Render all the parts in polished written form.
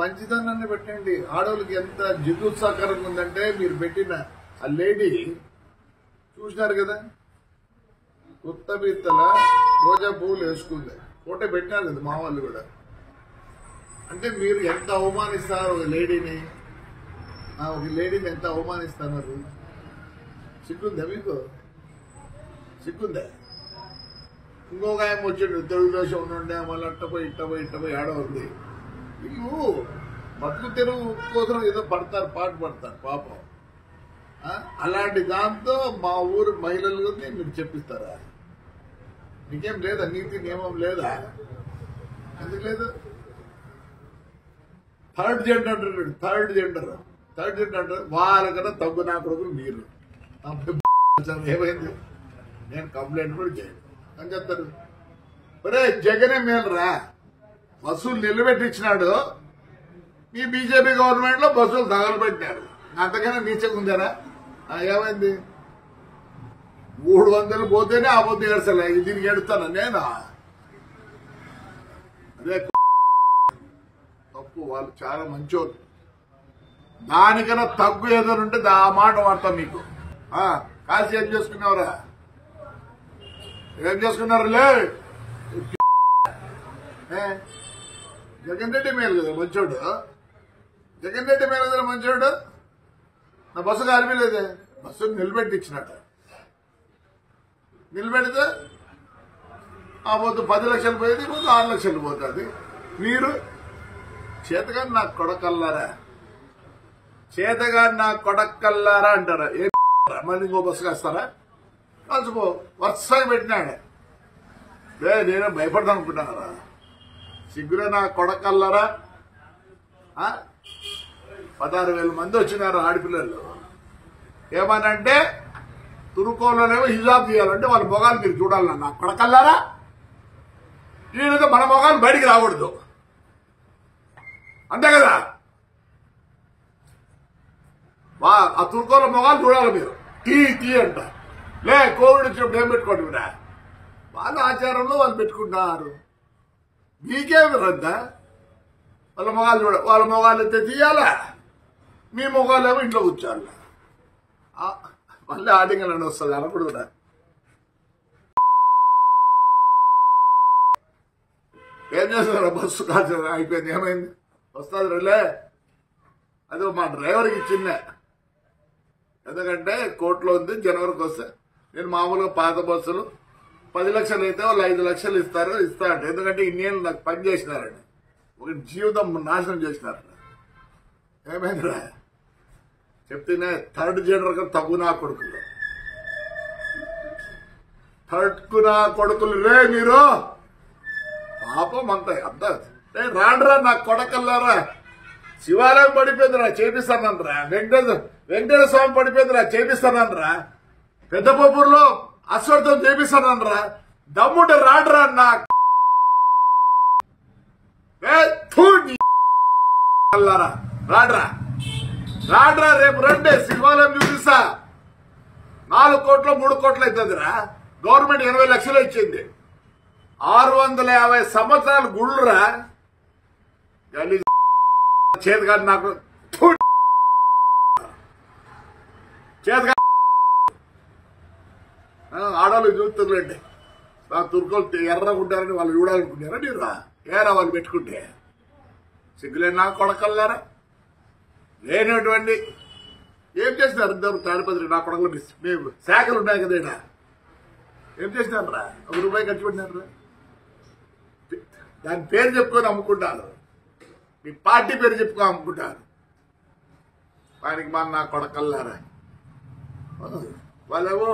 మంచిదనాన్ని పెట్టండి. ఆడవాళ్ళకి ఎంత జిగుత్సాకరంగా ఉందంటే మీరు పెట్టిన ఆ లేడీ చూసినారు కదా, కొత్త బిత్తల రోజా పువ్వులు వేసుకుంది, ఫోటో పెట్టినారు కదా మా వాళ్ళు కూడా. అంటే మీరు ఎంత అవమానిస్తారు ఒక లేడీని ఎంత అవమానిస్తున్నారు. సిగ్గుందా మీకు? సిగ్గుందా? ఇంకొక ఆయన వచ్చాడు తెలుగుదేశం ఉండే మళ్ళీ ఇట్టపోయి ఆడవుంది. వీళ్ళు బతుకు తెరువు కోసం ఏదో పడతారు, పాట పడతారు పాపం. అలాంటి దాంతో మా ఊరు మహిళలు మీరు చెప్పిస్తారా? మీకేం లేదా? నీతి నియమం లేదా? ఎందుకు లేదు? థర్డ్ జెండర్ అంటారు. వాళ్ళకన్నా తగ్గు నా కొడుకులు మీరు. ఏమైంది? నేను కంప్లైంట్ కూడా చేయను అని చెప్తారు. ఒరే జగనే మేలురా, బస్సులు నిలబెట్టించినాడు. మీ బీజేపీ గవర్నమెంట్ లో బస్సులు తగలబెట్టినారు. అంతకన్నా నీచకుందేనా? ఏమైంది? 300 పోతేనే ఆ పొద్దు ఏడ్చలే, దీనికి ఏడుస్తాను నేనా? అదే తప్పు. వాళ్ళు చాలా మంచోళ్ళు. దానికన్నా తగ్గు ఏదైనా ఉంటే ఆ మాట వాడతాం మీకు. కాల్సి ఏం చేసుకున్నావురా? ఏం చేసుకున్నారులే? జగన్ రెడ్డి మేలు కదా మంచోడు. జగన్ రెడ్డి మేలు కదా మంచోడు. నా బస్సు కాలిపోలేదే, బస్సు నిలబెట్టించినట్ట. నిలబెడితే ఆ పొద్దు 10 లక్షలు పోయేది, పొద్దు 6 లక్షలు పోతుంది. మీరు చేతగాని నాకు కొడకల్లారా అంటారా? ఏ మళ్ళీ ఇంకో బస్సు కాస్తారా? కలిసిపో. వరుసగా పెట్టినాడే. నేనే భయపడతాను అనుకుంటున్నారా? సిగ్గురే నా కొడకల్లారా. 16,000 మంది వచ్చినారు ఆడపిల్లలు. ఏమనంటే తురుకోలోనేమో హిజాబ్ తీయాలంటే వాళ్ళ మొగాలు మీరు చూడాలన్నా. నా కొడకల్లారా, ఈయనతో మన మొగాలు బయటికి రాకూడదు, అంతే కదా? ఆ తుర్కోల మొగాలు చూడాలి మీరు. టీ అంట. లే కోవిడ్ వచ్చినప్పుడు ఏం పెట్టుకోండి మీరా? వాళ్ళ ఆచారంలో వాళ్ళు పెట్టుకుంటున్నారు. మీకేమి రద్దా? వాళ్ళ మొగాలు వాళ్ళ మొగాలు అయితే తీయాలా, మీ మొగాలేమో ఇంట్లో కూర్చోాల. మళ్ళీ ఆడింగలని వస్తుంది అనకూడదు. ఏం చేస్తున్నారు? బస్సు కాల్చ అయిపోయింది. ఏమైంది? వస్తుంది రేలే. అది మా డ్రైవర్కి ఇచ్చింద. ఎందుకంటే కోర్టులో ఉంది, జనవరికి వస్తే. నేను మామూలుగా పాత బస్సులు 10 లక్షలు అయితే వాళ్ళు 5 లక్షలు ఇస్తారంట. ఎందుకంటే ఇన్నేళ్ళు నాకు పని చేసినారండి, ఒక జీవితం నాశనం చేసినారు. ఏమైందిరా చెప్తేనే థర్డ్ జెండర్ గా తగ్గు నా కొడుకులు రే మీరు. పాపం అంతా రాండ్రా నా కొడకల్లారా. శివాలయం పడిపోయిందిరా, చేపిస్తానంటరా. వెంకటేశ్వర స్వామి పడిపోయిందిరా, చేపిస్తానంటరా. పెద్దపూర్లో అశ్వర్థం చేపిస్తానంటరా. దమ్ముంటే రాండ్రా నా రాడ్రా. రేపు రండి, శివాలయం చూపిస్తా. 4 కోట్లు 3 కోట్లు అవుతుందిరా. గవర్నమెంట్ 20 లక్షలు ఇచ్చింది. 650 సంవత్సరాలు గుళ్ళురా. చేతగాడు నాకు ఆడవాళ్ళు చూస్తుందండి. నా తుర్కోలు ఎర్రగా ఉంటారని వాళ్ళు చూడాలనుకున్నారా? మీరు ఏరా వాళ్ళు పెట్టుకుంటే? సిగ్గులేని నా కొడకల్లారా. లేనటువంటి ఏం చేసినారు? ఇద్దరు తాడిపత్రి నా కొడకలు మేము శాఖలు ఉన్నాయి కదా, ఏం చేసినారా? 1 రూపాయి ఖర్చు పెట్టినారా? దాని పేరు చెప్పుకొని అమ్ముకుంటారు, మీ పార్టీ పేరు చెప్పుకొని అమ్ముకుంటారు. దానికి నా కొడకల్లారా. వాళ్ళేమో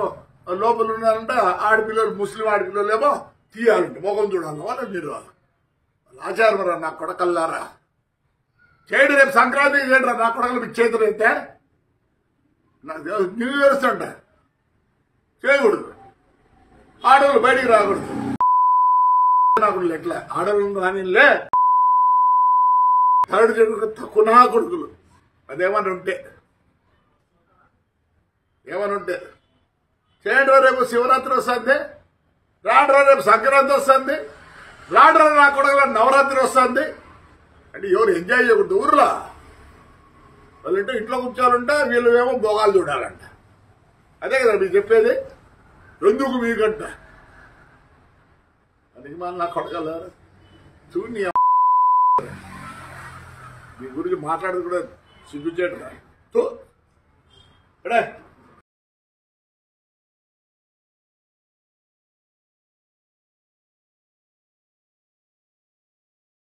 లోపల ఉన్నారంటే ఆడపిల్లలు, ముస్లిం ఆడపిల్లలు ఏమో తీయాలంటే మొగం చూడాలి. వాళ్ళు మీరు ఆచారం రా నా కొడకల్లారా. చేయండి, రేపు సంక్రాంతి చేయండి రా నా కొడకలు. మీకు చేతులు అయితే న్యూ ఇయర్స్ అంట చేయకూడదు. ఆడవాళ్ళు బయటికి రాకూడదు. ఎట్లా ఆడవాళ్ళు రానిలే. థర్డ్ జెండర్ తక్కువ నా కొడుకులు. అదేమని ఉంటే చేయండి. రేపు శివరాత్రి వస్తుంది, రాడ్రా. రేపు సంక్రాంతి వస్తుంది, రాడ్రా నా కొడుకుల నవరాత్రి వస్తుంది. అంటే ఎవరు ఎంజాయ్ చేయకూడదు ఊర్లో వాళ్ళంటే ఇంట్లో కూర్చోాలంట వీళ్ళు ఏమో భోగాలు చూడాలంట అదే కదా మీకు చెప్పేది ఎందుకు మీకంట అది మన నా కొడగలరు చూని మీ గురించి మాట్లాడదు కూడా సిగ్గుచేట